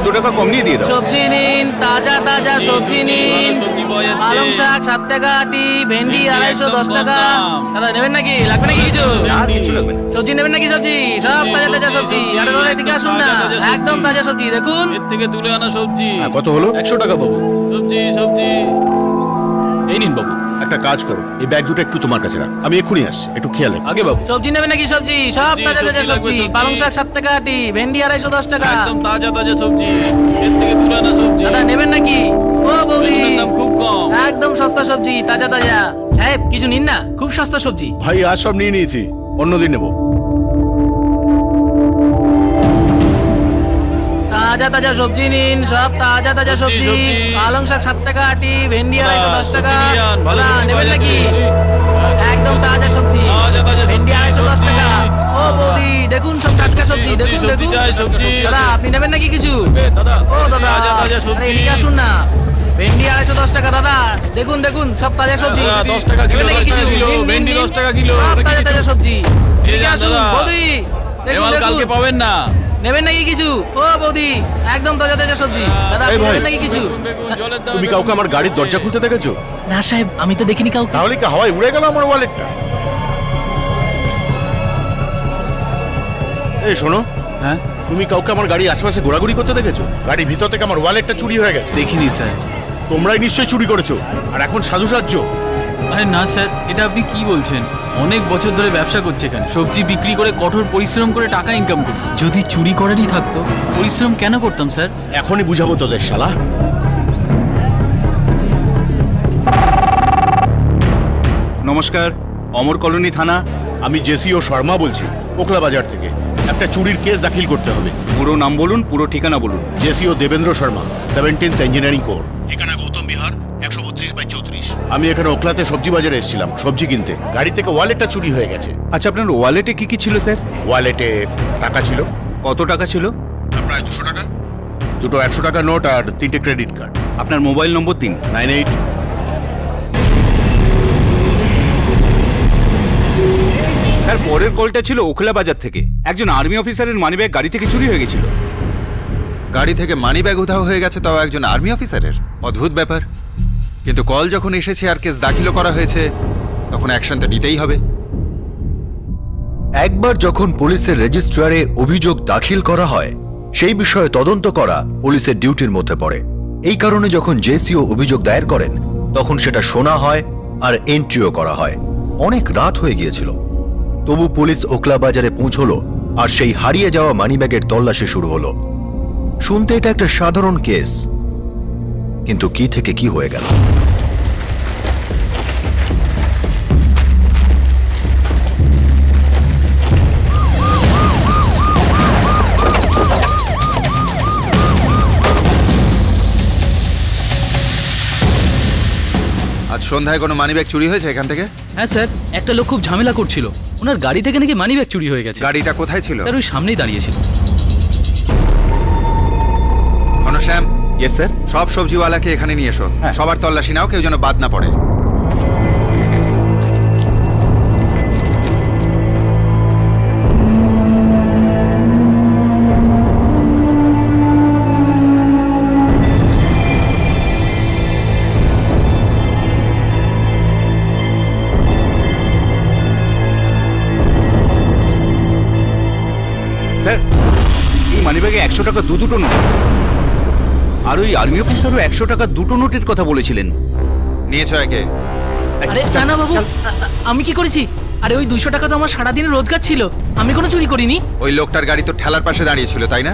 2 টাকা কম নিয়ে দিয়ে দাও। সবজি নিন, তাজা তাজা সবজি নিন। পালং শাক 7 টাকা আটি, ভেন্ডি 250 টাকা। দাদা নেবেন নাকি? লাগবে নাকি কিছু? আর কিছু লাগবে না। সবজি নেবেন নাকি? সবজি সব তাজা তাজা সবজি। আরে দাদা এদিকে আসুন না, একদম তাজা সবজি দেখুন। এর থেকে তুলে আনা সবজি। কত হলো? 100 টাকা বাবু। সবজি সবজি। এই নিন বাবু। একটা কাজ করো, এই ব্যাগ দুটো একটু তোমার কাছে রাখ, আমি এক্ষুনি আসছি, একটু খেয়াল রেখো। আগে বাবু। সবজি নেবেন নাকি? সবজি সব সবজি, তাজা তাজা সবজি লাগবে, সবজি। সবজি। পালং শাক 7 টাকা আটি, ভেন্ডি 210 টাকা। একদম তাজা তাজা সবজি। এর থেকে তুলে আনা সবজি। দাদা নেবেন নাকি? ও বৌদি, বেগুনের দাম খুব কম। একদম সস্তা সবজি, তাজা তাজা। সাহেব কিছু নিন না, খুব সস্তা সবজি। ভাই আজ সব নিয়ে নিয়েছি, অন্যদিন নেবো। তাজা তাজা সবজি নিন, সব তাজা তাজা সবজি, সবজি। সবজি। পালং শাক 7 টাকা আটি, ভেন্ডি 210 টাকা। সবজি নিয়ে আন, ভালো দাদা সবজি নেবেন পাওয়া নাকি? যাচ্ছে। একদম তাজা সবজি। তাজা তাজা ভেন্ডি সবজি, 210 টাকা। সবজি। ও বৌদি দেখুন সব টাটকা সবজি, সবজি, দেখুন সবজি দেখুন। চাই, সবজি। দাদা আপনি নেবেন নাকি কিছু? দাদা। ও দাদা, তাজা তাজা সবজি। আরে এদিকে আসুন না। ভেন্ডি 210 টাকা দাদা, দেখুন দেখুন সব তাজা সবজি। দাদা, 10 টাকা কিলো, নেবেন নাকি 10 টাকা কিছু? কিলো, নিন, নিন, ভেন্ডি নিন। 10 টাকা কিলো। সব নাকি তাজা কিছু? তাজা সবজি। এই এদিকে যান আসুন দাদা। বৌদি, এ দেখুন মাল দেখুন। কালকে পাবেন না। নেবেন নাকি কিছু? ও বৌদি একদম তাজা তাজা সবজি। দাদা এই আপনি ভাই, নেবেন নাকি কিছু? বেগুন, জলের দাম তুমি এটা কাউকে আমার গাড়ির কমছে। দরজা খুলতে দেখেছো? না সাহেব, আমি তো দেখিনি কাউকে। তাহলে কি হাওয়ায় উড়ে গেল আমার ওয়ালেটটা? এই শোনো, হ্যাঁ তুমি কাউকে আমার গাড়ি আশেপাশে ঘোরাঘুরি করতে দেখেছো? গাড়ির ভিতর থেকে আমার ওয়ালেটটা চুরি হয়ে গেছে। দেখিনি স্যার। তোমরাই নিশ্চয়ই চুরি করেছো, আর এখন সাধু সাজছো। আরে না স্যার, এটা আপনি কি বলছেন? অনেক বছর ধরে ব্যবসা করছে এখানে, সবজি বিক্রি করে কঠোর পরিশ্রম করে টাকা ইনকাম করি। যদি চুরি করারই থাকতো পরিশ্রম কেন করতাম স্যার? এখনই বুঝাবো তোদের শালা। নমস্কার, অমর কলোনি থানা। আমি জেসিও শর্মা বলছি, ওখলা বাজার থেকে। একটা চুরির কেস দাখিল করতে হবে। পুরো নাম বলুন, পুরো ঠিকানা বলুন। JCO Devendra Sharma, 17th engineering corps, ঠিকানা গৌতম বিহার 132/34। আমি এখানে ওখলাতে সবজি বাজারে এসেছিলাম সবজি কিনতে। গাড়ি থেকে ওয়ালেটটা চুরি হয়ে গেছে। আচ্ছা, আপনার ওয়ালেটে কি কি ছিল স্যার? ওয়ালেটে টাকা ছিল, কত টাকা ছিল? প্রায় 200 টাকা, দুটো 100 টাকা নোট আর 3টে ক্রেডিট কার্ড। আপনার মোবাইল নম্বর দিন। 98। স্যার, পরের কলটা ছিল ওখলা বাজার থেকে। একজন আর্মি অফিসারের মানিব্যাগ গাড়ি থেকে চুরি হয়ে গেছিল। গাড়ি থেকে মানি ব্যাগ উধাও হয়ে গেছে, তাও একজন আর্মি অফিসারের। অদ্ভুত ব্যাপার। কিন্তু কল যখন এসেছে আর কেস দাখিলও করা হয়েছে, তখন অ্যাকশন তো নিতেই হবে। একবার যখন পুলিশের রেজিস্ট্রারে অভিযোগ দাখিল করা হয়, সেই বিষয়ে তদন্ত করা পুলিশের ডিউটির মধ্যে পড়ে। এই কারণে যখন জেসিও অভিযোগ দায়ের করেন, তখন সেটা শোনা হয় আর এন্ট্রিও করা হয়। অনেক রাত হয়ে গিয়েছিল, তবু পুলিশ ওখলা বাজারে পৌঁছলো আর সেই হারিয়ে যাওয়া মানিব্যাগের তল্লাশি শুরু হলো। শুনতে এটা একটা সাধারণ কেস, কিন্তু কি থেকে কি হয়ে গেল। আজ সন্ধ্যায় কোনো মানি ব্যাগ চুরি হয়েছে এখান থেকে? হ্যাঁ স্যার, একটা লোক খুব ঝামেলা করছিল, ওনার গাড়ি থেকে নাকি মানি ব্যাগ চুরি হয়ে গেছে। গাড়িটা কোথায় ছিল? স্যার ওই সামনেই দাঁড়িয়েছিল। Ghanshyam, yes sir. সব সবজিওয়ালাকে এখানে নিয়ে এসো। হ্যাঁ। সবার তল্লাশি নাও, কেউ যেন বাদ না পড়ে। স্যার, এই মানিব্যাগে 100 টাকা দুটো নোট। আর ওই আর্মি অফিসারও 100 টাকা দুটো নোটের কথা বলেছিলেন। নিয়েছো একে? আরে না না বাবু, আমি কি করেছি? আরে ওই 200 টাকা তো আমার সারাদিনের রোজগার ছিল, আমি কোনো চুরি করিনি। ওই লোকটার গাড়ি তো ঠেলার পাশে দাঁড়িয়ে ছিল, তাই না?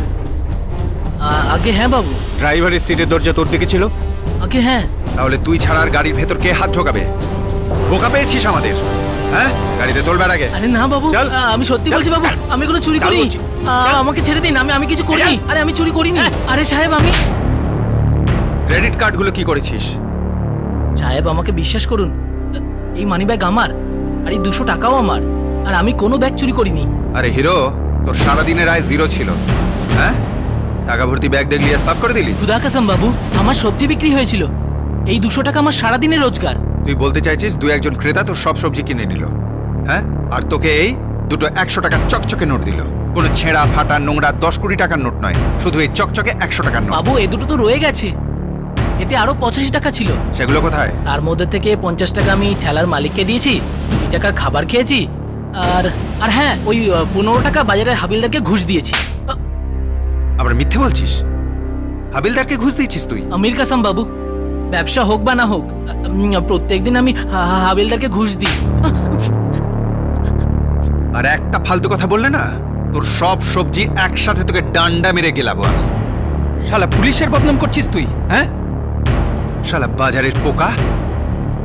আগে হ্যাঁ বাবু, ড্রাইভারের সিটের দরজা তোর দিকে ছিল। আগে হ্যাঁ। তাহলে তুই ছাড়া আর গাড়ির ভেতর কে হাত ঢোকাবে? বোকা পেয়েছিস আমাদের? হ্যাঁ, গাড়িতে তোলবার আগে। আরে না বাবু, চল। আমি সত্যি চল, বলছি বাবু, চল। আমি কোনো চুরি চল করিনি। বলছি। আমাকে ছেড়ে দিন, আমি কিছু করিনি। আরে আমি চুরি করিনি। আরে সাহেব আমি ক্রেডিট কার্ডগুলো কি করেছিস? সাহেব আমাকে বিশ্বাস করুন, এই মানি ব্যাগ আমার, আর এই 200 টাকাও আমার, আর আমি কোনো ব্যাগ চুরি করিনি। আরে হিরো, তোর সারাদিনের আয় 0 ছিল। হ্যাঁ, টাকা ভর্তি ব্যাগ দেখলি আর সাফ করে দিলি? খুদা কাসম বাবু, আমার সবজি বিক্রি হয়েছিল, এই 200 টাকা আমার সারাদিনের রোজগার। তুই বলতে চাইছিস দু একজন ক্রেতা তোর সব সবজি কিনে নিল, হ্যাঁ, আর তোকে এই দুটো 100 টাকা চকচকে নোট দিল? কোনো ছেঁড়া ফাটা নোংরা 10 কোটি টাকার নোট নয়, শুধু এই চকচকে 100 টাকার নোট। বাবু এ দুটো তো রয়ে গেছে, এতে আরো 85 টাকা ছিল। সেগুলো কোথায়? তার মধ্যে থেকে 50 টাকা আমি ঠেলার মালিককে দিয়েছি, 2 টাকার খাবার খেয়েছি, আর আর হ্যাঁ ওই 15 টাকা বাজারের হাবিলদারকে ঘুষ দিয়েছি। আবার মিথ্যে বলছিস? হাবিলদারকে ঘুষ দিয়েছিস তুই? আমির কাসাম বাবু, ব্যবসা হোক বা না হোক, প্রত্যেকদিন আমি হাবিলদারকে ঘুষ দিই। আর একটা ফালতু কথা বললে না, তোর সব সবজি একসাথে তোকে ডান্ডা মেরে গেলাবো আমি। শালা পুলিশের বদনাম করছিস তুই, হ্যাঁ? শালা বাজারের পোকা।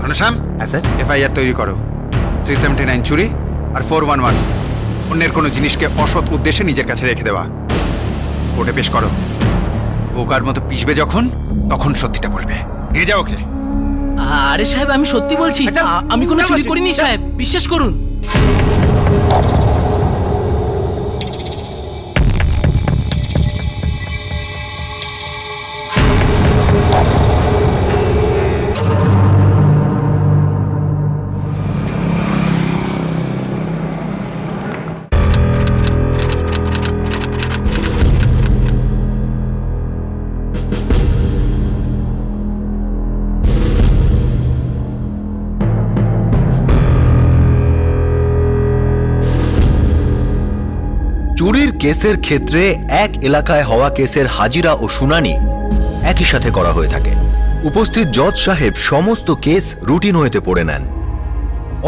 ঘনশ্যাম, হ্যাঁ স্যার। এফআইআর তৈরি করো। 379 চুরি আর 411 অন্যের কোনো জিনিসকে অসৎ উদ্দেশ্যে নিজের কাছে রেখে দেওয়া। কোর্টে পেশ করো। পোকার মতো পিষবে যখন, তখন সত্যিটা বলবে। নিয়ে যাও ওকে। আরে সাহেব আমি সত্যি বলছি, আমি কোনো চুরি করিনি সাহেব, বিশ্বাস করুন। চুরির কেসের ক্ষেত্রে এক এলাকায় হওয়া কেসের হাজিরা ও শুনানি একই সাথে করা হয়ে থাকে। উপস্থিত জজ সাহেব সমস্ত কেস রুটিন হইতে পড়ে নেন।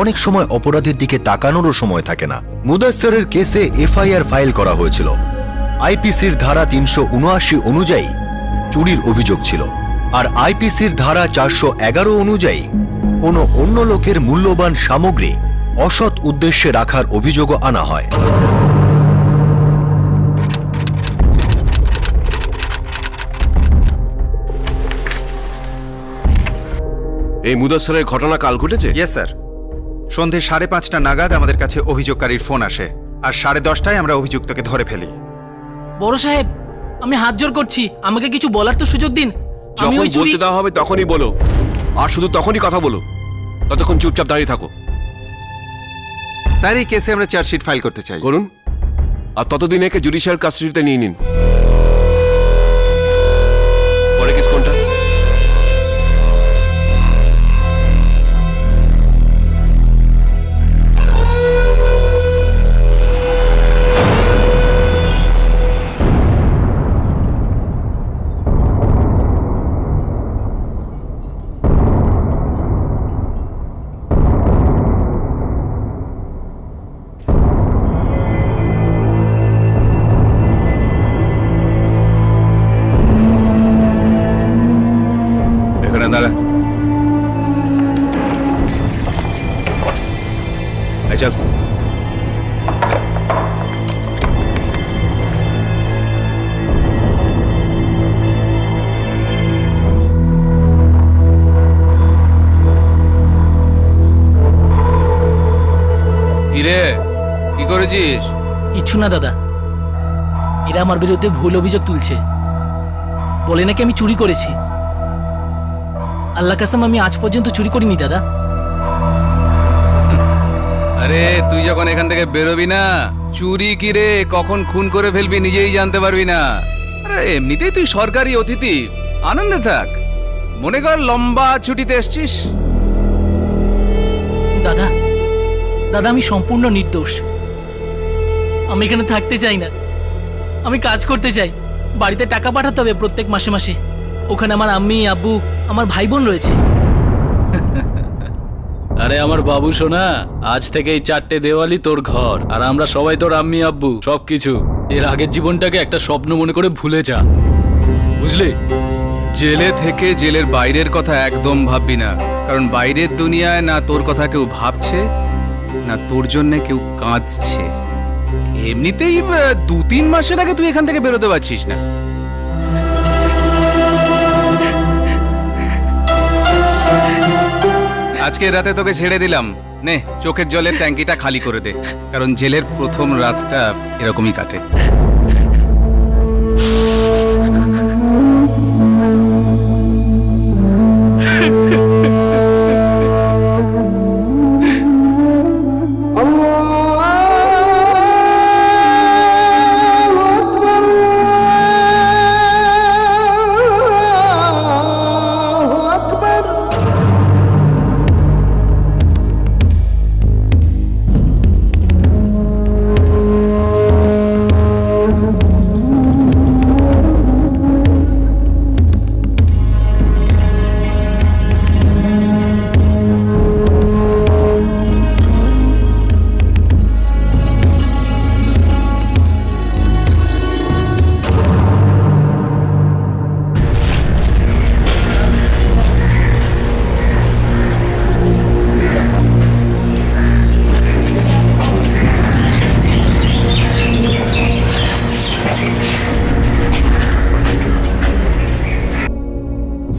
অনেক সময় অপরাধীর দিকে তাকানোরও সময় থাকে না। মুদাসসিরের কেসে এফআইআর ফাইল করা হয়েছিল। আইপিসির ধারা 379 অনুযায়ী চুরির অভিযোগ ছিল, আর আইপিসির ধারা 411 অনুযায়ী কোনো অন্য লোকের মূল্যবান সামগ্রী অসৎ উদ্দেশ্যে রাখার অভিযোগও আনা হয়। এই মুদাসসিরের ঘটনা কাল ঘটেছে? Yes sir. সন্ধে 5:30 নাগাদ আমাদের কাছে অভিযোগকারীর ফোন আসে, আর 10:30টায় আমরা অভিযুক্তকে ধরে ফেলি। বড় সাহেব আমি হাত জোর করছি, আমাকে কিছু বলার তো সুযোগ দিন। আমি যখন ওই চুরি বলতে দেওয়া হবে তখনই বলো, আর শুধু তখনই কথা বলো, ততক্ষণ চুপচাপ দাঁড়িয়ে থাকো। স্যার এই কেসে আমরা চার্জশিট ফাইল করতে চাই। করুন, আর ততদিন একে জুডিশিয়াল কাস্টাডিতে নিয়ে নিন। পরে কেস কোনটা? এখানে দাঁড়া। এই চল। কিরে কি করেছিস? কিছু না দাদা, এরা আমার বিরুদ্ধে ভুল অভিযোগ তুলছে, বলে নাকি আমি চুরি করেছি। আল্লাহ কাসম আমি আজ পর্যন্ত চুরি করিনি দাদা। আরে তুই যখন এখান থেকে বেরোবি না, চুরি কি রে কখন খুন করে ফেলবি নিজেই জানতে পারবি না। আরে এমনিতেই তুই সরকারি অতিথি, আনন্দে থাক। মনে কর লম্বা ছুটিতে এসছিস। দাদা দাদা আমি সম্পূর্ণ নির্দোষ। আমি এখানে থাকতে চাই না, আমি কাজ করতে চাই। বাড়িতে টাকা পাঠাতে হবে প্রত্যেক মাসে মাসে। ওখানে আমার আম্মি আব্বু আমার ভাই বোন রয়েছে। আরে আমার বাবু সোনা, আজ থেকে এই 4টে দেওয়ালি তোর ঘর, আর আমরা সবাই তোর আম্মি আব্বু সবকিছু। এর আগের জীবনটাকে একটা স্বপ্ন মনে করে ভুলে যা, বুঝলি? জেলে থেকে জেলের বাইরের কথা একদম ভাববি না, কারণ বাইরের দুনিয়ায় না তোর কথা কেউ ভাবছে, না তোর জন্য কেউ কাঁদছে। এমনিতেই 2-3 মাসের আগে তুই এখান থেকে বেরোতে পারছিস না। আজকে রাতে তোকে ছেড়ে দিলাম, নে চোখের জলের ট্যাঙ্কিটা খালি করে দে, কারণ জেলের প্রথম রাতটা এরকমই কাটে।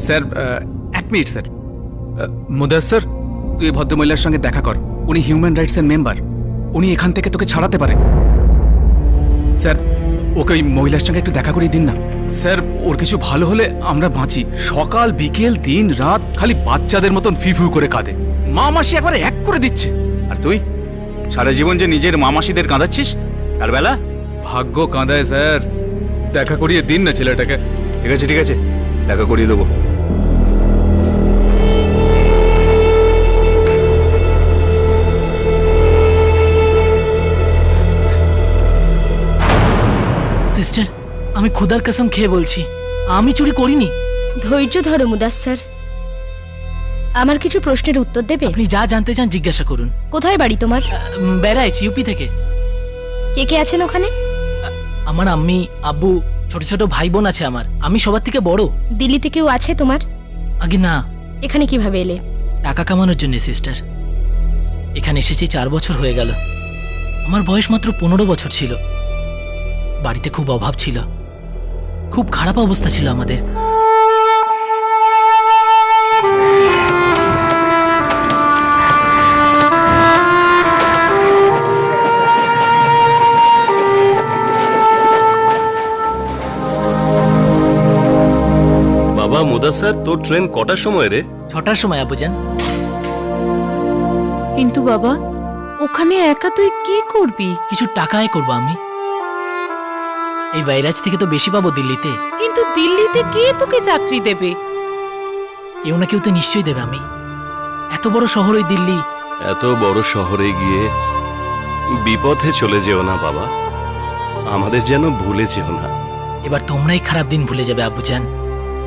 স্যার এক মিনিট স্যার মুদাস্সর তুই এই ভদ্রমহিলার সঙ্গে দেখা কর, উনি হিউম্যান রাইটসের মেম্বার, উনি এখান থেকে তোকে ছাড়াতে পারে। স্যার ওকে ওই মহিলার সঙ্গে একটু দেখা করিয়ে দিন না স্যার, ওর কিছু ভালো হলে আমরা বাঁচি। সকাল বিকেল দিন রাত খালি বাচ্চাদের মতন ফি ফিউ করে কাঁদে, মা মাসি একবারে এক করে দিচ্ছে। আর তুই সারা জীবন যে নিজের মামাসিদের কাঁদাচ্ছিস, আর বেলা ভাগ্য কাঁদায় স্যার, দেখা করিয়ে দিন না ছেলেটাকে। ঠিক আছে ঠিক আছে, দেখা করিয়ে দেবো। সিস্টার, আমি খুদার কসম খেয়ে বলছি, আমি চুরি করিনি। ধৈর্য ধরো মুদাস্সার, আমার কিছু প্রশ্নের উত্তর দেবে? আপনি যা জানতে চান জিজ্ঞাসা করুন। কোথায় বাড়ি তোমার? বেড়াইছি ইউপি থেকে। কে কে আছেন ওখানে? আমার আম্মি আব্বু, ছোট ছোট ভাই বোন আছে আমার, আমি সবার থেকে বড়। দিল্লিতে কেউ আছে তোমার? আগে না। এখানে কিভাবে এলে? টাকা কামানোর জন্য সিস্টার। এখানে এসেছি 4 বছর হয়ে গেল। আমার বয়স মাত্র 15 বছর ছিল। বাড়িতে খুব অভাব ছিল, খুব খারাপ অবস্থা ছিল আমাদের। বাবা মুদাস্সার, তোর ট্রেন কটার সময় রে? 6টার সময় আব্বুজান। কিন্তু বাবা, ওখানে একা তুই কি করবি? কিছু টাকা আয় করবো আমি। এই ভাইরাজ থেকে তো বেশি পাবো দিল্লিতে। কিন্তু দিল্লিতে কে তোকে চাকরি দেবে? কেউ না কেউ তো নিশ্চয়ই দেবে। আমি এত বড় শহর ওই দিল্লি। এত বড় শহরে গিয়ে বিপথে চলে যেও না বাবা, আমাদের যেন ভুলে যেও না। এবার তোমরাই খারাপ দিন ভুলে যাবে আব্বুজান।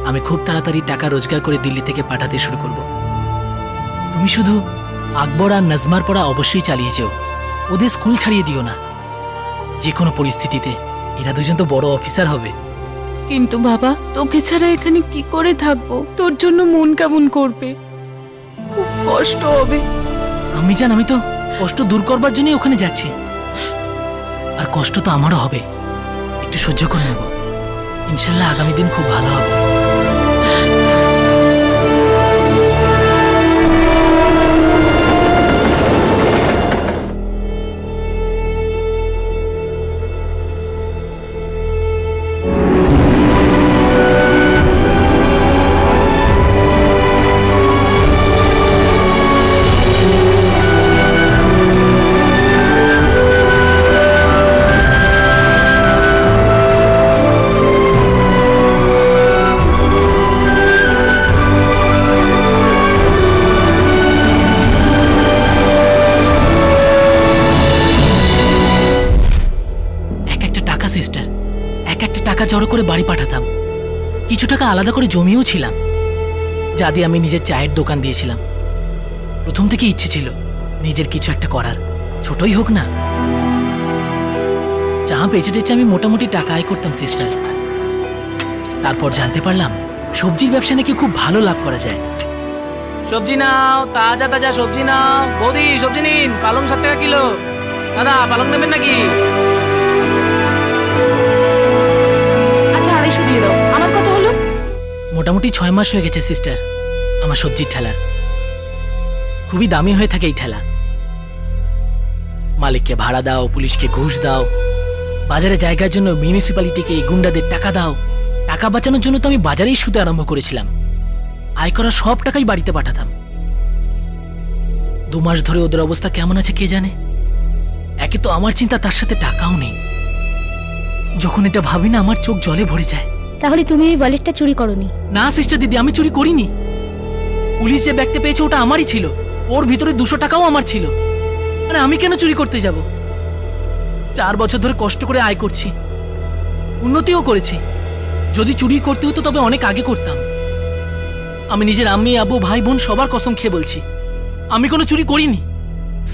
আমি খুব তাড়াতাড়ি টাকা রোজগার করে দিল্লি থেকে পাঠাতে শুরু করব। তুমি শুধু আকবর আর নাজমার পড়া অবশ্যই চালিয়ে যেও, ওদের স্কুল ছাড়িয়ে দিও না। যে কোনো পরিস্থিতিতে এরা দুজন তো বড় অফিসার হবে। কিন্তু বাবা, তোকে ছাড়া এখানে কি করে থাকবো? তোর জন্য মন কেমন করবে, খুব কষ্ট হবে। আমি জান, আমি তো কষ্ট দূর করবার জন্যই ওখানে যাচ্ছি। আর কষ্ট তো আমারও হবে, একটু সহ্য করে নেব। ইনশাল্লাহ আগামী দিন খুব ভালো হবে। সিস্টার, এক একটা টাকা জড়ো করে বাড়ি পাঠাতাম। কিছু টাকা আলাদা করে জমিয়েও ছিলাম, যা দিয়ে আমি নিজের চায়ের দোকান দিয়েছিলাম। প্রথম থেকে ইচ্ছে ছিল নিজের কিছু একটা করার, ছোটই হোক না। চা বেচে টেচে আমি মোটামুটি টাকা আয় করতাম সিস্টার। তারপর জানতে পারলাম সবজির ব্যবসা নাকি খুব ভালো লাভ করা যায়। সবজি নাও, তাজা তাজা সবজি নাও। বৌদি সবজি নিন, পালং 7 টাকা কিলো। দাদা পালং নেবেন নাকি? আচ্ছা 250 দিয়ে দাও। আমার কত হলো? মোটামুটি 6 মাস হয়ে গেছে সিস্টার আমার সবজির ঠেলার। খুবই দামি হয়ে থাকে এই ঠেলা। মালিককে ভাড়া দাও, পুলিশকে ঘুষ দাও, বাজারে জায়গার জন্য মিউনিসিপ্যালিটিকে গুন্ডাদের টাকা দাও। টাকা বাঁচানোর জন্য তো আমি বাজারেই শুতে আরম্ভ করেছিলাম। আয় করা সব টাকাই বাড়িতে পাঠাতাম। 2 মাস ধরে ওদের অবস্থা কেমন আছে কে জানে। একে তো আমার চিন্তা, তার সাথে টাকাও নেই। যখন এটা ভাবি না আমার চোখ জলে ভরে যায়। তাহলে তুমি ওই ওয়ালেটটা চুরি করোনি? না সিস্টার দিদি, আমি চুরি করিনি। পুলিশ যে ব্যাগটা পেয়েছে ওটা আমারই ছিল। ওর ভিতরে 200 টাকাও আমার ছিল। মানে আমি কেন চুরি করতে যাব? 4 বছর ধরে কষ্ট করে আয় করছি, উন্নতিও করেছি। যদি চুরি করতে হতো তবে অনেক আগে করতাম। আমি নিজের আম্মি আব্বু ভাই বোন সবার কসম খেয়ে বলছি, আমি কোনো চুরি করিনি।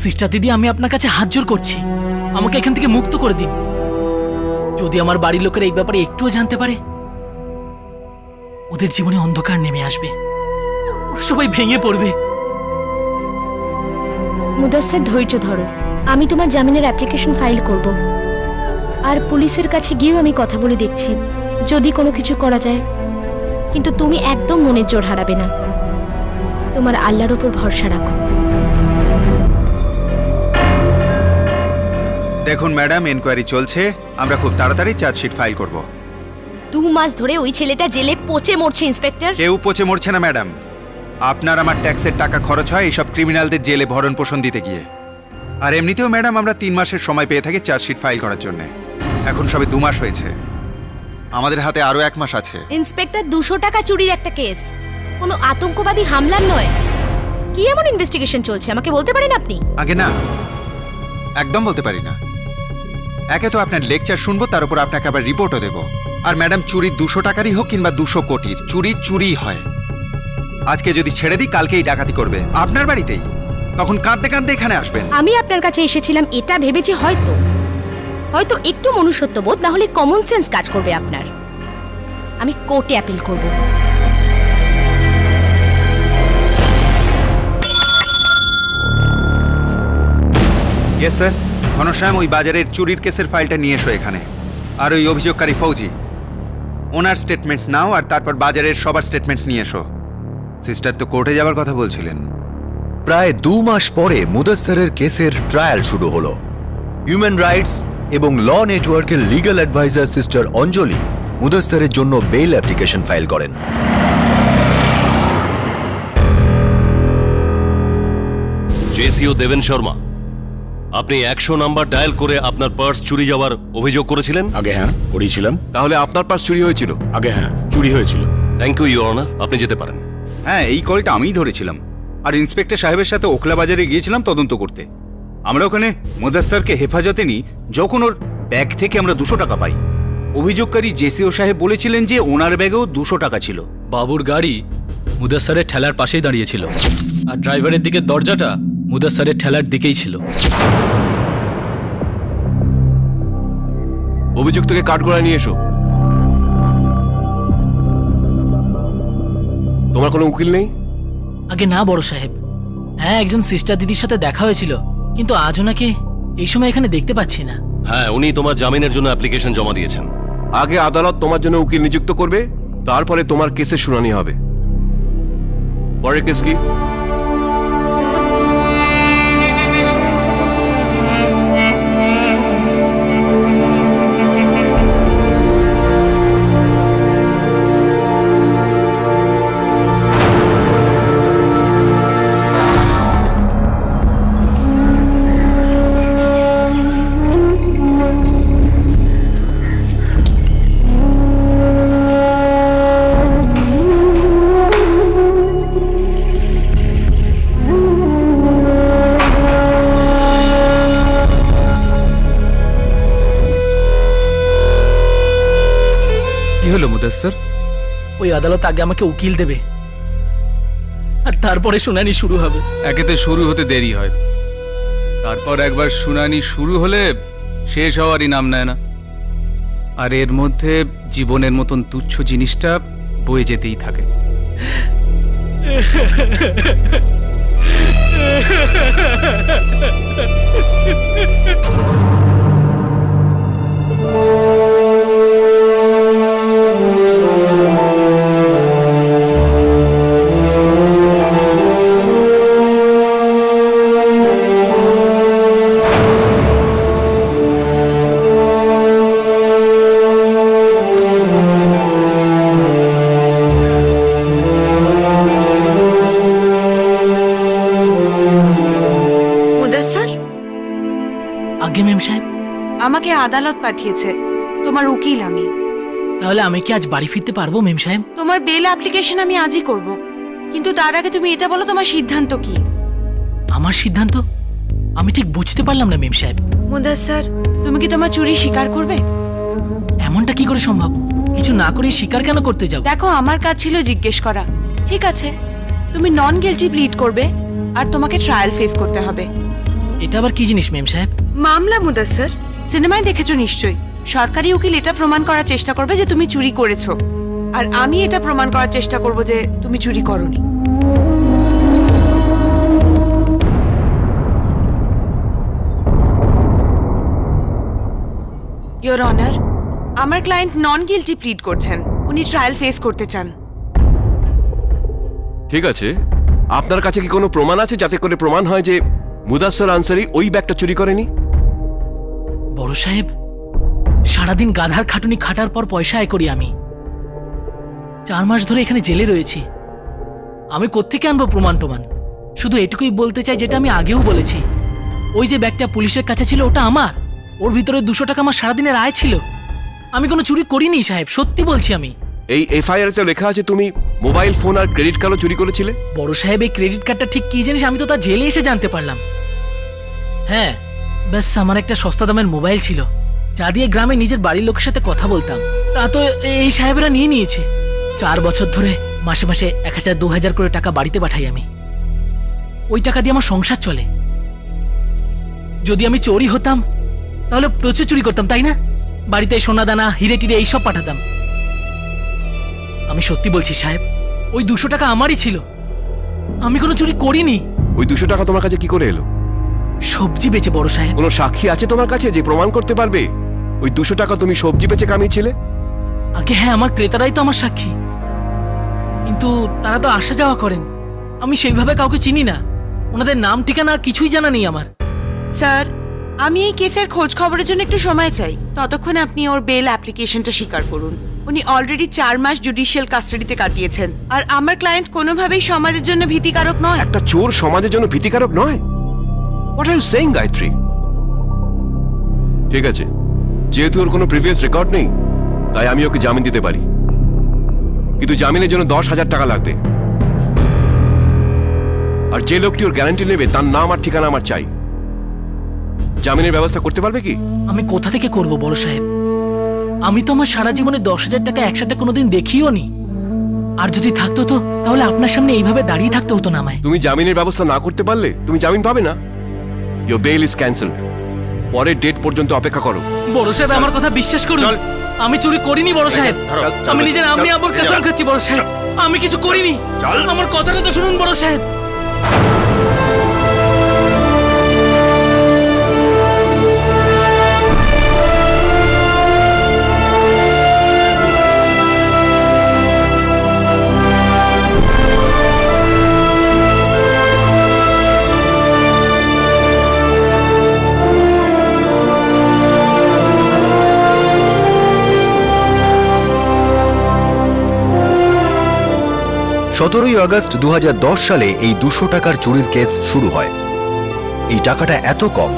সিস্টার দিদি, আমি আপনার কাছে হাত জোর করছি, আমাকে এখান থেকে মুক্ত করে দিন। যদি আমার বাড়ির লোকেরা এই ব্যাপারে একটুও জানতে পারে, ওদের জীবনে অন্ধকার নেমে আসবে, ওরা সবাই ভেঙে পড়বে। মুদাস্সার ধৈর্য ধরো, আমি তোমার জামিনের অ্যাপ্লিকেশন ফাইল করব। আর পুলিশের কাছে গিয়েও আমি কথা বলে দেখছি যদি কোনো কিছু করা যায়। কিন্তু তুমি একদম মনের জোর হারাবে না। তোমার আল্লাহর ওপর ভরসা রাখো। দেখুন ম্যাডাম, এনকোয়ারি চলছে, আমরা খুব তাড়াতাড়ি চার্জশিট ফাইল করব। 2 মাস ধরে ওই ছেলেটা জেলে পচে মরছে ইন্সপেক্টর। কেউ পচে মরছে না ম্যাডাম। আপনার আমার ট্যাক্সের টাকা খরচ হয় এইসব ক্রিমিনালদের জেলে ভরণ পোষণ দিতে গিয়ে। আর এমনিতেও ম্যাডাম আমরা 3 মাসের সময় পেয়ে থাকি চার্জশিট ফাইল করার জন্য। এখন সবে 2 মাস হয়েছে, আমাদের হাতে আরো 1 মাস আছে। ইন্সপেক্টর 200 টাকা চুরির একটা কেস, কোনো আতঙ্কবাদী হামলার নয়। কি এমন ইনভেস্টিগেশন চলছে আমাকে বলতে পারেন আপনি? আগে না, একদম বলতে পারি না। একে তো আপনার লেকচার শুনবো, তার উপর আপনাকে আবার রিপোর্টও দেবো। আর ম্যাডাম, চুরি 200 টাকারই হোক কিংবা 200 কোটির, চুরি চুরি হয়। আজকে যদি ছেড়ে দিই, কালকেই ডাকাতি করবে আপনার বাড়িতেই, তখন কাঁদতে কাঁদতে এখানে আসবেন। আমি আপনার কাছে এসেছিলাম এটা ভেবেছি হয়তো হয়তো একটু মনুষ্যত্ববোধ না হলে কমন সেন্স কাজ করবে আপনার। আমি কোর্টে অ্যাপিল করব। Yes sir. ঘনশ্যাম, ওই বাজারের চুরির কেসের ফাইলটা নিয়ে এসো এখানে। আর ওই অভিযোগকারী ফৌজি, ওনার স্টেটমেন্ট নাও, আর তারপর বাজারের সবার স্টেটমেন্ট নিয়ে এসো। সিস্টার তো কোর্টে যাওয়ার কথা বলছিলেন। প্রায় 2 মাস পরে মুদাস্সারের কেসের ট্রায়াল শুরু হলো। হিউম্যান রাইটস এবং ল নেটওয়ার্কের লিগ্যাল অ্যাডভাইজার সিস্টার অঞ্জলি মুদাস্সারের জন্য বেইল অ্যাপ্লিকেশন ফাইল করেন। জেসিও দেবেন শর্মা, আপনি 100 নাম্বার ডায়াল করে আপনার পার্স চুরি যাওয়ার অভিযোগ করেছিলেন। আগে হ্যাঁ করেছিলাম। তাহলে আপনার পার্স চুরি হয়েছিল? আগে হ্যাঁ চুরি হয়েছিল। থ্যাংক ইউ ইওর অনার, আপনি যেতে পারেন। হ্যাঁ, এই কলটা আমিই ধরেছিলাম। আর ইন্সপেক্টর সাহেবের সাথে ওখলা বাজারে গিয়েছিলাম তদন্ত করতে। আমরা ওখানে মুদাস্সারকে হেফাজতে নিই যখন ওর ব্যাগ থেকে আমরা 200 টাকা পাই। অভিযোগকারী জেসিও সাহেব বলেছিলেন যে ওনার ব্যাগেও 200 টাকা ছিল। বাবুর গাড়ি মুদাস্সারের ঠেলার পাশেই দাঁড়িয়েছিল, আর ড্রাইভারের দিকের দরজাটা মুদাস্সারের ঠেলার দিকেই ছিল। অভিযুক্তকে কাঠগড়ায় নিয়ে এসো। তোমার কোনো উকিল নেই? আগে না বড় সাহেব, হ্যাঁ একজন সিস্টার দিদির সাথে দেখা হয়েছিল, কিন্তু আজ ওনাকে এই সময় এখানে দেখতে পাচ্ছি না। হ্যাঁ, উনি তোমার জামিনের জন্য অ্যাপ্লিকেশন জমা দিয়েছেন। আগে আদালত তোমার জন্য উকিল নিযুক্ত করবে, তারপরে তোমার কেসের শুনানি হবে। পরের কেস কি? কি হলো মুদাস্সার? ওই আদালত আগে আমাকে উকিল দেবে, আর তারপরে শুনানি শুরু হবে। একেতে শুরু হতে দেরি হয়, তারপর একবার শুনানি শুরু হলে শেষ হওয়ারই নাম নেয় না। আর এর মধ্যে জীবনের মতন তুচ্ছ জিনিসটা বয়ে যেতেই থাকে। মুদাস্সার, আগে মেম সাহেব, আমাকে আদালত পাঠিয়েছে, তোমার উকিল আমি। তাহলে আমি কি আজ বাড়ি ফিরতে পারবো মেম সাহেব? তোমার বেল অ্যাপ্লিকেশন আমি আজই করব, কিন্তু তার আগে তুমি এটা বলো তোমার সিদ্ধান্ত কি? আমার সিদ্ধান্ত? আমি ঠিক বুঝতে পারলাম না মেম সাহেব। মুদাস্সার, তুমি কি তোমার চুরি স্বীকার করবে? এমনটা কি করে সম্ভব? কিছু না করে স্বীকার কেন করতে যাব? দেখো, আমার কাজ ছিল জিজ্ঞেস করা। ঠিক আছে, তুমি নন গিলটি প্লিড করবে, আর তোমাকে ট্রায়াল ফেস করতে হবে। এটা আবার কি জিনিস মেম সাহেব? মামলা মুদাস্সার, সিনেমায় দেখেছো নিশ্চয়ই। সরকারি উকিল এটা প্রমাণ করার চেষ্টা করবে যে তুমি চুরি করেছো, আর আমি এটা প্রমাণ করার চেষ্টা করব যে তুমি চুরি করোনি। ইওর অনার, আমার ক্লায়েন্ট নন গিলটি প্লিড করছেন, উনি ট্রায়াল ফেস করতে চান। ঠিক আছে, আপনার কাছে কি কোনো প্রমাণ আছে যাতে করে প্রমাণ হয় যে মুদাসসার আনসারি ওই ব্যাগটা চুরি করেনি? বড় সাহেব, সারাদিন গাধার খাটুনি খাটার পর পয়সা আয় করি আমি। 4 মাস ধরে এখানে জেলে রয়েছি। আমি কোত্থেকে আনবো প্রমাণ টমান? শুধু এটুকুই বলতে চাই, যেটা আমি আগেও বলেছি, ওই যে ব্যাগটা পুলিশের কাছে ছিল ওটা আমার। ওর ভিতরে 200 টাকা আমার সারাদিনের আয় ছিল। আমি কোনো চুরি করিনি সাহেব, সত্যি বলছি আমি। এই এফআইআর তে লেখা আছে তুমি মোবাইল ফোন আর ক্রেডিট কার্ডও চুরি করেছিলে। বড় সাহেব, এই ক্রেডিট কার্ডটা ঠিক কি জিনিস আমি তো তা জেলে এসে জানতে পারলাম। হ্যাঁ, ব্যাস আমার একটা সস্তা দামের মোবাইল ছিল, যা দিয়ে গ্রামে নিজের বাড়ির লোকের সাথে কথা বলতাম। তা তো এই সাহেবেরা নিয়ে নিয়েছে। 4 বছর ধরে মাসে মাসে 1000-2000 করে টাকা বাড়িতে পাঠাই আমি। ওই টাকা দিয়ে আমার সংসার চলে। যদি আমি চোরই হতাম তাহলে প্রচুর চুরি করতাম, তাই না? বাড়িতে সোনা দানা, হিরে টিরে এইসব পাঠাতাম। আমি সত্যি বলছি সাহেব, ওই 200 টাকা আমারই ছিল। আমি কোনো চুরি করিনি। ওই 200 টাকা তোমার কাছে কি করে এলো? সবজি বেচে বড় সাহেব। কোনো সাক্ষী আছে তোমার কাছে যে প্রমাণ করতে পারবে ওই 200 টাকা তুমি সবজি বেচে কামিয়েছিলে? আগে হ্যাঁ, আমার ক্রেতারাই তো আমার সাক্ষী, কিন্তু তারা তো আসা যাওয়া করেন। আমি সেইভাবে কাউকে চিনি না, ওনাদের নাম ঠিকানা কিছুই জানা নেই আমার। স্যার, আমি এই কেসের খোঁজ খবরের জন্য একটু সময় চাই। ততক্ষণে আপনি ওর বেল অ্যাপ্লিকেশনটা স্বীকার করুন। উনি অলরেডি 4 মাস জুডিশিয়াল কাস্টাডিতে কাটিয়েছেন, আর আমার ক্লায়েন্ট কোনোভাবেই সমাজের জন্য ভীতিকারক নয়। একটা চোর সমাজের জন্য ভীতিকারক নয়? What are you saying Gayatri? ঠিক আছে, যেহেতু ওর কোনো প্রিভিয়াস রেকর্ড নেই, তাই আমি ওকে জামিন দিতে পারি, কিন্তু জামিনের জন্য 10,000 টাকা লাগবে। আর যে লোকটি ওর গ্যারান্টি নেবে তার নাম আর ঠিকানা আমার চাই। জামিনের ব্যবস্থা করতে পারবে কি? আমি কোথা থেকে করব বড় সাহেব? আমি তো আমার সারা জীবনে 10,000 টাকা একসাথে কোনোদিন দেখিও নি। আর যদি থাকতো তো তাহলে আপনার সামনে এইভাবে দাঁড়িয়ে থাকতে হতো না আমায়। তুমি জামিনের ব্যবস্থা না করতে পারলে তুমি জামিন পাবে না। Your bail is cancelled. পরের ডেট পর্যন্ত অপেক্ষা করো। বড় সাহেব, আমার কথা বিশ্বাস করুন, আমি চুরি করিনি বড় সাহেব। আমি নিজের আম্মি আব্বুর কসম খাচ্ছি বড় সাহেব, আমি কিছু করিনি। আমার কথাটা তো শুনুন বড় সাহেব। সতেরোই আগস্ট 2010 সালে এই 200 টাকার চুরির কেস শুরু হয়। এই টাকাটা এত কম,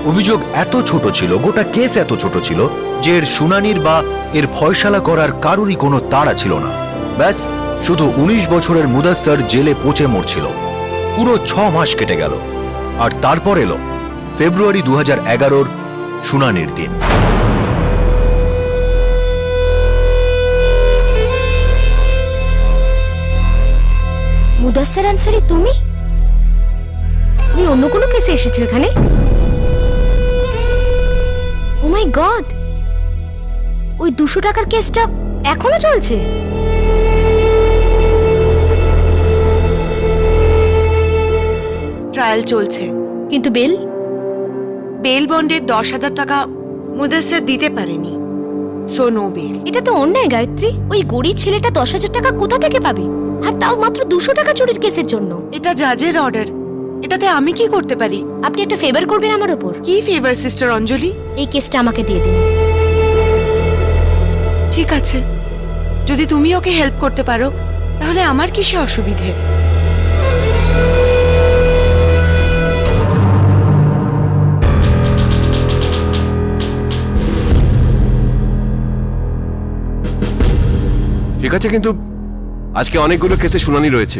অভিযোগ এত ছোট ছিল, গোটা কেস এত ছোট ছিল যে এর শুনানির বা এর ফয়সালা করার কারোরই কোনো তাড়া ছিল না। ব্যাস, শুধু 19 বছরের মুদাসসার জেলে পচে মরছিল। পুরো 6 মাস কেটে গেল, আর তারপর এলো ফেব্রুয়ারি 2011-র শুনানির দিন। মুদাসসার আনসারি, তুমি অন্য কোনো কেসে এসেছো এখানে? ও মাই গড, ওই 200 টাকার কেসটা এখনো চলছে? ট্রায়াল চলছে, কিন্তু বেল বন্ডের 10,000 টাকা মুদাসসার দিতে পারেনি, সো নো বেল। এটা তো অন্যায় গায়ত্রী। ওই গরিব ছেলেটা 10,000 টাকা কোথা থেকে পাবে, আর তাও মাত্র 200 টাকা চুরির কেসের জন্য? এটা জাজের অর্ডার, এটাতে আমি কি করতে পারি? আপনি একটা ফেভার করবেন আমার উপর। কি ফেভার সিস্টার অঞ্জলি? এই কেসটা আমাকে দিয়ে দিন। ঠিক আছে, যদি তুমি ওকে হেল্প করতে পারো তাহলে আমার কিসে অসুবিধে? ঠিক আছে, কিন্তু আজকে অনেকগুলো কেসে শুনানি রয়েছে।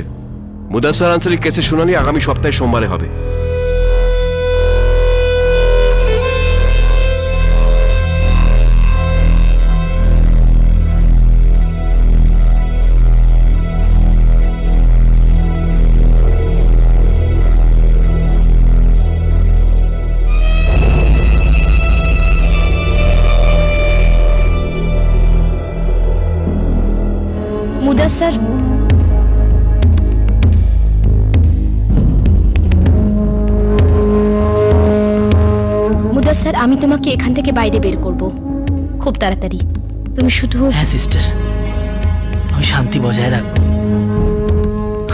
মুদাসসার আনসারি কেসের শুনানি আগামী সপ্তাহে সোমবারে হবে। মুদাসসার, মুদাসসার, আমি তোমাকে এখান থেকে বাইরে বের করব খুব তাড়াতাড়ি। তুমি শুধু হ্যাঁ সিস্টার, আমি শান্তি বজায় রাখবো।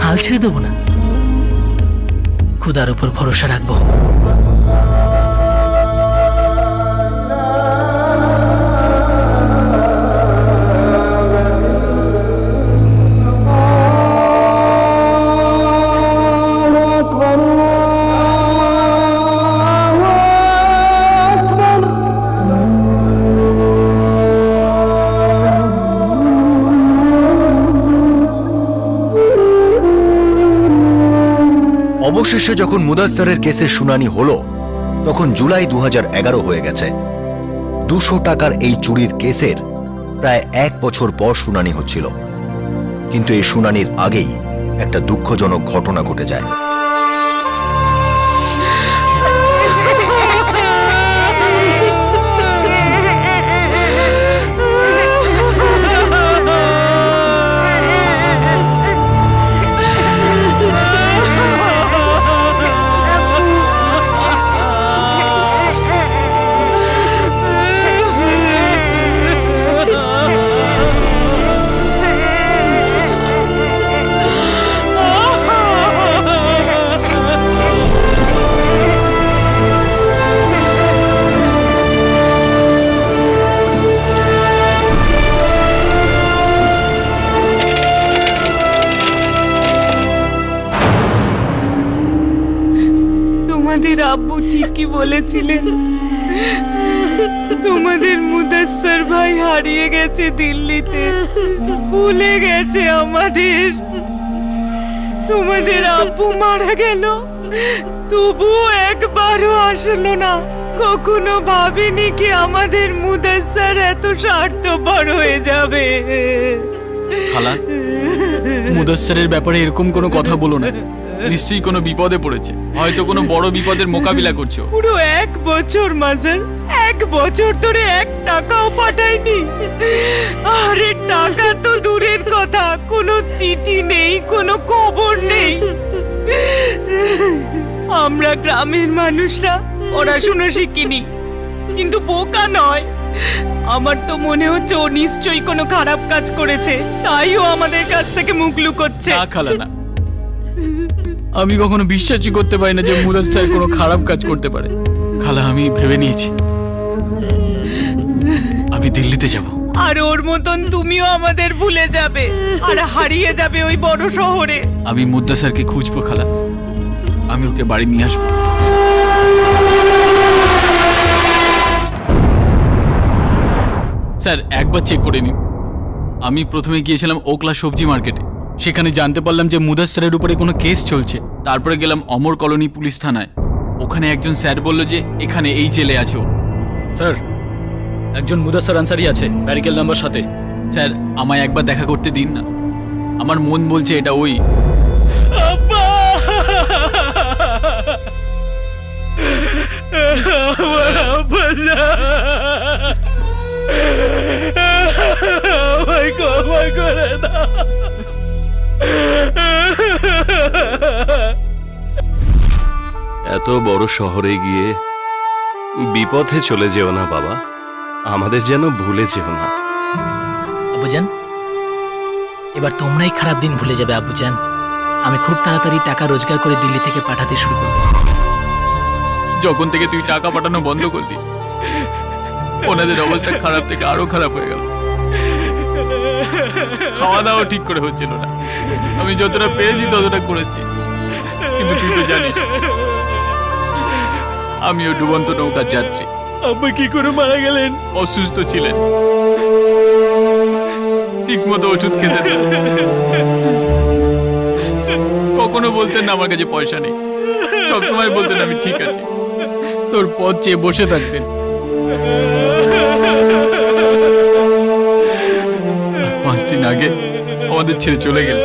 হাল ছেড়ে দেবো না, খুদার উপর ভরসা রাখবো। অবশেষে যখন মুদাস্সারের কেসের শুনানি হলো তখন জুলাই 2011 হয়ে গেছে। 200 টাকার এই চুরির কেসের প্রায় 1 বছর পর শুনানি হচ্ছিল, কিন্তু এই শুনানির আগেই একটা দুঃখজনক ঘটনা ঘটে যায়। তোমাদের আব্বু ঠিকই বলেছিলেন, তোমাদের মুদাস্সার ভাই হারিয়ে গেছে দিল্লিতে, ভুলে গেছে আমাদের। তোমাদের আব্বু মারা গেল, তবুও একবারও আসলো না। কখনো ভাবিনি কি আমাদের মুদাস্সার এত স্বার্থপর হয়ে যাবে। খালা, মুদাস্সারের ব্যাপারে এরকম কোনো কথা বলো না। নিশ্চয়ই কোনো বিপদে পড়েছে, হয়তো কোনো বড় বিপদের মোকাবিলা করছো। পুরো 1 বছর মাজার, 1 বছর ধরে 1 টাকাও পাঠায়নি। আরে টাকা তো দূরের কথা, কোনো চিঠি নেই, কোনো খবর নেই। আমরা গ্রামের মানুষরা পড়াশোনা শিখিনি, কিন্তু বোকা নয়। আমার তো মনে হচ্ছে ও নিশ্চয়ই কোনো খারাপ কাজ করেছে, তাই ও আমাদের কাছ থেকে মুখ লুকোচ্ছে। না খালা, না, আমি কখনো বিশ্বাসই করতে পারি না যে মুদাস্সার কোনো খারাপ কাজ করতে পারে। খালা, আমি ভেবে নিয়েছি, আমি দিল্লিতে যাব। আর ওর মতন তুমিও আমাদের ভুলে যাবে আর হারিয়ে যাবে ওই বড় শহরে। আমি মুদাস্সারকে খুঁজবো খালা, আমি ওকে বাড়ি নিয়ে আসবো। স্যার, একবার চেক করে নিন। আমি প্রথমে গিয়েছিলাম ওকলা সবজি মার্কেটে, সেখানে জানতে পারলাম যে মুদাস্সারের উপরে কোনো কেস চলছে। তারপরে গেলাম অমর কলোনি পুলিশ থানায়, ওখানে একজন স্যার বলল যে এখানে এই জেলে আছে ও। স্যার, একজন মুদাস্সার আনসারি আছে ব্যারিকেল নাম্বার 7-এ। স্যার, আমায় একবার দেখা করতে দিন না, আমার মন বলছে এটা ওই। এত বড় শহরে গিয়ে বিপথে চলে যেও না বাবা, আমাদের যেন ভুলে যেও না। আব্বুজান, এবার তোমরাই খারাপ দিন ভুলে যাবে আব্বুজান। আমি খুব তাড়াতাড়ি টাকা রোজগার করে দিল্লি থেকে পাঠাতে শুরু করব। যখন থেকে তুই টাকা পাঠানো বন্ধ করলি, ওনাদের অবস্থা খারাপ থেকে আরো খারাপ হয়ে গেল। খাওয়া দাওয়া ঠিক করে হচ্ছিল না। আমি যতটা পেরেছি ততটা করেছি, কিন্তু তুই তো জানিস আমিও ডুবন্ত নৌকার যাত্রী। আব্বা কি করে মারা গেলেন? অসুস্থ ছিলেন, ঠিক মতো ওষুধ খেতে দেন, কখনো বলতেন না আমার কাছে পয়সা নেই, সবসময় বলতেন আমি ঠিক আছি, তোর পথ চেয়ে বসে থাকতেন। 5 দিন আগে আমাদের ছেড়ে চলে গেল।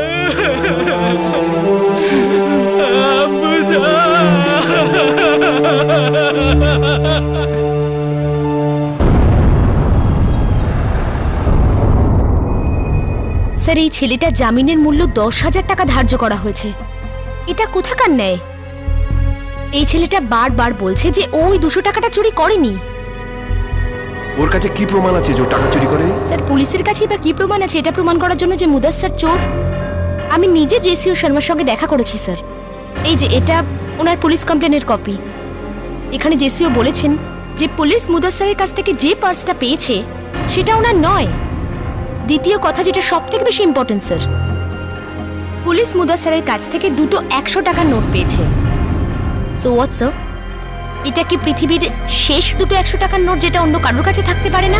স্যার, এই ছেলেটার জামিনের মূল্য 10,000 টাকা ধার্য করা হয়েছে। এটা কোথাকার ন্যায়? এই ছেলেটা বারবার বলছে যে ওই 200 টাকাটা চুরি করেনি। ওর কাছে কি প্রমাণ আছে যে ও টাকা চুরি করেনি? স্যার, পুলিশের কাছেই বা কি প্রমাণ আছে এটা প্রমাণ করার জন্য যে মুদাস্সার চোর? আমি নিজে জেসিও শর্মার সঙ্গে দেখা করেছি স্যার। এই যে এটা ওনার পুলিশ কমপ্লেনের কপি। এখানে জেসিও বলেছেন যে পুলিশ মুদাস্সারের কাছ থেকে যে পার্সটা পেয়েছে সেটা ওনার নয়। দ্বিতীয় কথা যেটা সব থেকে বেশি ইম্পর্টেন্ট স্যার, পুলিশ মুদাস্সারের কাছ থেকে দুটো 100 টাকার নোট পেয়েছে। সো হোয়াটস স্যার, এটা কি পৃথিবীর শেষ দুটো 100 টাকার নোট যেটা অন্য কারোর কাছে থাকতে পারে না?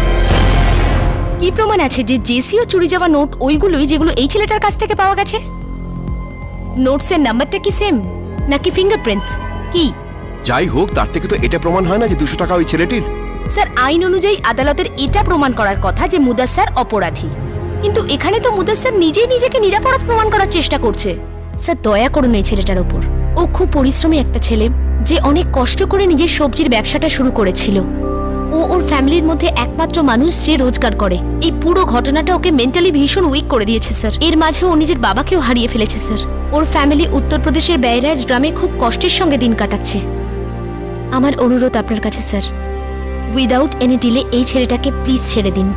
কি প্রমাণ আছে যে জেসিও চুরি যাওয়া নোট ওইগুলোই যেগুলো এই ছেলেটার কাছ থেকে পাওয়া গেছে? নোটসের নাম্বারটা কি সেম নাকি ফিঙ্গারপ্রিন্টস কি? যাই হোক, তার থেকে তো এটা প্রমাণ হয় না যে 200 টাকা ওই ছেলেটির। স্যার আইন অনুযায়ী আদালতের এটা প্রমাণ করার কথা যে মুদাস্সার অপরাধী, কিন্তু এখানে তো মুদাস্সার নিজেই নিজেকে নিরাপরাধ প্রমাণ করার চেষ্টা করছে। স্যার দয়া করুন এই ছেলেটার ওপর। ও খুব পরিশ্রমী একটা ছেলে যে অনেক কষ্ট করে নিজের সবজির ব্যবসাটা শুরু করেছিল। ও ওর ফ্যামিলির মধ্যে একমাত্র মানুষ যে রোজগার করে। এই পুরো ঘটনাটা ওকে মেন্টালি ভীষণ উইক করে দিয়েছে স্যার। এর মাঝে ও নিজের বাবাকেও হারিয়ে ফেলেছে স্যার। ওর ফ্যামিলি উত্তরপ্রদেশের বেয়রাজ গ্রামে খুব কষ্টের সঙ্গে দিন কাটাচ্ছে। আমার অনুরোধ আপনার কাছে স্যার, উইদাউট এনি ডিলে এই ছেলেটাকে প্লিজ ছেড়ে দিন।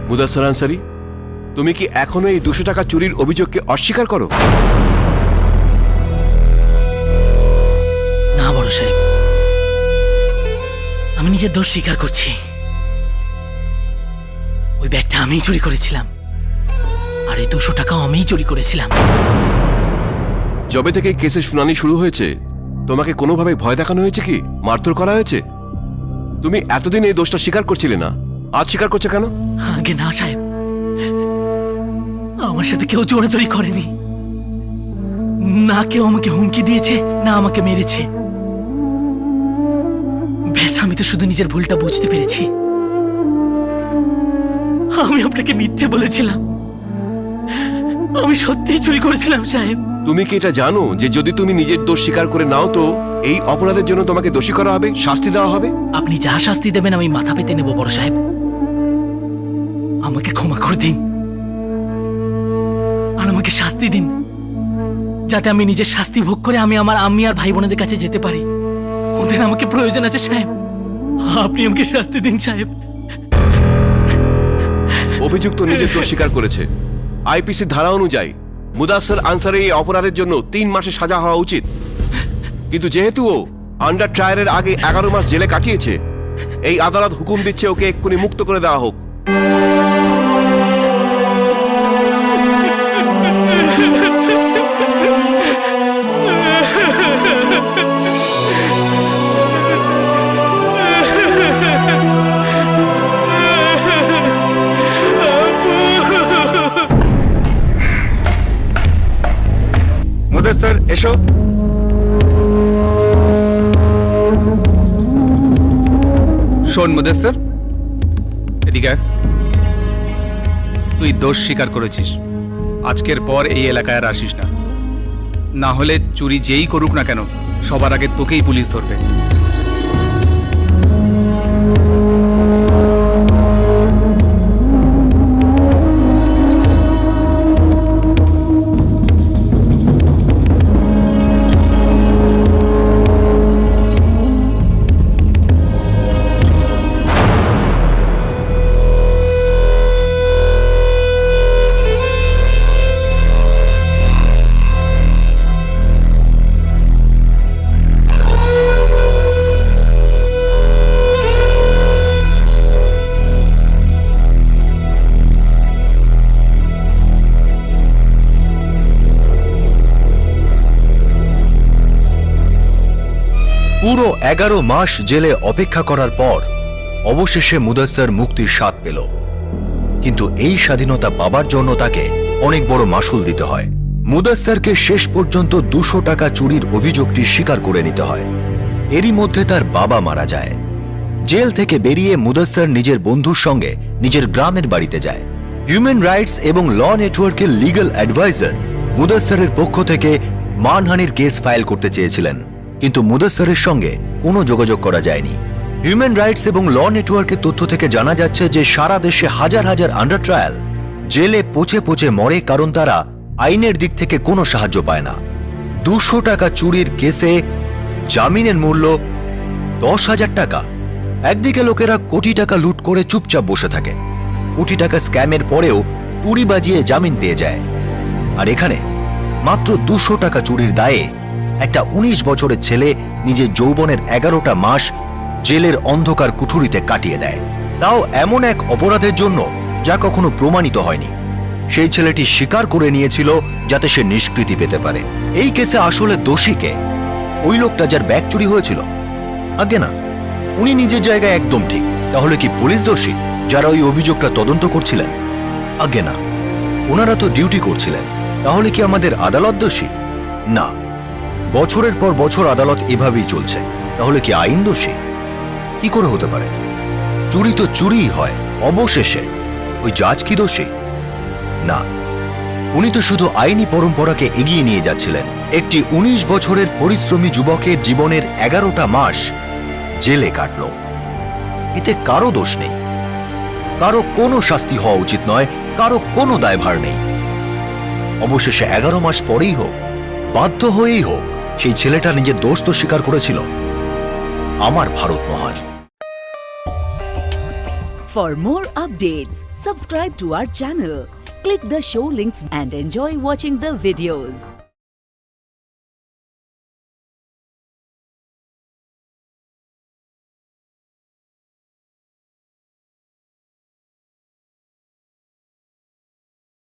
মুদাস্সার আনসারি, তুমি কি এখনো এই 200 টাকা চুরির অভিযোগকে অস্বীকার করো? না বড় সাহেব, আমি নিজের দোষ স্বীকার করছি। ওই ব্যাগটা আমিই চুরি করেছিলাম, আর এই 200 টাকাও আমিই চুরি করেছিলাম। যবে থেকে এই কেসের শুনানি শুরু হয়েছে তোমাকে কোনোভাবে ভয় দেখানো হয়েছে কি? মারধর করা হয়েছে? তুমি এতদিন এই দোষটা স্বীকার করছিলে না, আজ স্বীকার করছে কেন? আগে না সাহেব, আমার সাথে কেউ জোরাজোরি করেনি। না কেউ আমাকে হুমকি দিয়েছে, না আমাকে মেরেছে। ব্যাস আমি তো শুধু নিজের ভুলটা বুঝতে পেরেছি। আমি আপনাকে মিথ্যে বলেছিলাম। আমি সত্যিই চুরি করেছিলাম সাহেব। তুমি কি এটা জানো যে যদি তুমি নিজের দোষ স্বীকার করে নাও তো এই অপরাধের জন্য তোমাকে দোষী করা হবে, শাস্তি দেওয়া হবে? আপনি যা শাস্তি দেবেন আমি মাথা পেতে নেব বড় সাহেব। আমাকে ক্ষমা করে দিন আর আমাকে শাস্তি দিন, যাতে আমি নিজের শাস্তি ভোগ করে আমি আমার আম্মি আর ভাই বোনেদের কাছে যেতে পারি। ওদের আমাকে প্রয়োজন আছে সাহেব। আপনি আমাকে শাস্তি দিন সাহেব। অভিযুক্ত নিজের দোষ স্বীকার করেছে। আইপিসি ধারা অনুযায়ী মুদাস্সার আনসারের এই অপরাধের জন্য 3 মাসের সাজা হওয়া উচিত, কিন্তু যেহেতু ও আন্ডার ট্রায়ালের আগে 11 মাস জেলে কাটিয়েছে, এই আদালত হুকুম দিচ্ছে ওকে এক্ষুনি মুক্ত করে দেওয়া হোক। মুদাস্সার এসো। শোন মুদাস্সার, এদিকে আয়। তুই দোষ স্বীকার করেছিস। আজকের পর এই এলাকায় আর আসিস না, না হলে চুরি যেই করুক না কেন সবার আগে তোকেই পুলিশ ধরবে। পুরো 11 মাস জেলে অপেক্ষা করার পর অবশেষে মুদাস্সার মুক্তির স্বাদ পেল। কিন্তু এই স্বাধীনতা পাবার জন্য তাকে অনেক বড় মাসুল দিতে হয়। মুদাস্সারকে শেষ পর্যন্ত 200 টাকা চুরির অভিযোগটি স্বীকার করে নিতে হয়। এরই মধ্যে তার বাবা মারা যায়। জেল থেকে বেরিয়ে মুদাস্সার নিজের বন্ধুর সঙ্গে নিজের গ্রামের বাড়িতে যায়। হিউম্যান রাইটস এবং ল নেটওয়ার্কের লিগ্যাল অ্যাডভাইজার মুদাস্সারের পক্ষ থেকে মানহানির কেস ফাইল করতে চেয়েছিলেন, কিন্তু মুদাস্সারের সঙ্গে কোনো যোগাযোগ করা যায়নি। হিউম্যান রাইটস এবং ল নেটওয়ার্কের তথ্য থেকে জানা যাচ্ছে যে সারা দেশে হাজার হাজার আন্ডার ট্রায়াল জেলে পচে পচে মরে, কারণ তারা আইনের দিক থেকে কোনো সাহায্য পায় না। 200 টাকা চুরির কেসে জামিনের মূল্য 10,000 টাকা। একদিকে লোকেরা কোটি টাকা লুট করে চুপচাপ বসে থাকে, কোটি টাকা স্ক্যামের পরেও পুরি বাজিয়ে জামিন পেয়ে যায়, আর এখানে মাত্র 200 টাকা চুরির দায়ে একটা 19 বছরের ছেলে নিজের যৌবনের 11টা মাস জেলের অন্ধকার কুঠুরিতে কাটিয়ে দেয়, তাও এমন এক অপরাধের জন্য যা কখনো প্রমাণিত হয়নি। সেই ছেলেটি স্বীকার করে নিয়েছিল যাতে সে নিষ্কৃতি পেতে পারে। এই কেসে আসলে দোষীকে ওই লোকটা যার ব্যাগ চুরি হয়েছিল? আজ্ঞে না, উনি নিজের জায়গায় একদম ঠিক। তাহলে কি পুলিশ দোষী যারা ওই অভিযোগটা তদন্ত করছিলেন? আজ্ঞে না, ওনারা তো ডিউটি করছিলেন। তাহলে কি আমাদের আদালত দোষী? না, বছরের পর বছর আদালত এভাবেই চলছে। তাহলে কি আইন দোষী? কি করে হতে পারে? চুরি তো চুরিই হয়, অবশেষে ওই জাজ কি দোষী? না, উনি তো শুধু আইনি পরম্পরাকে এগিয়ে নিয়ে যাচ্ছিলেন। একটি 19 বছরের পরিশ্রমী যুবকের জীবনের 11টা মাস জেলে কাটল। এতে কারো দোষ নেই, কারো কোনো শাস্তি হওয়া উচিত নয়, কারো কোনো দায়ভার নেই। অবশেষে 11 মাস পরেই হোক, বাধ্য হয়েই হোক, সেই ছেলেটা নিজের দোষ তো স্বীকার করেছিল। আমার ভারত মহান। For more updates, subscribe to our channel, click the show links and enjoy watching the videos.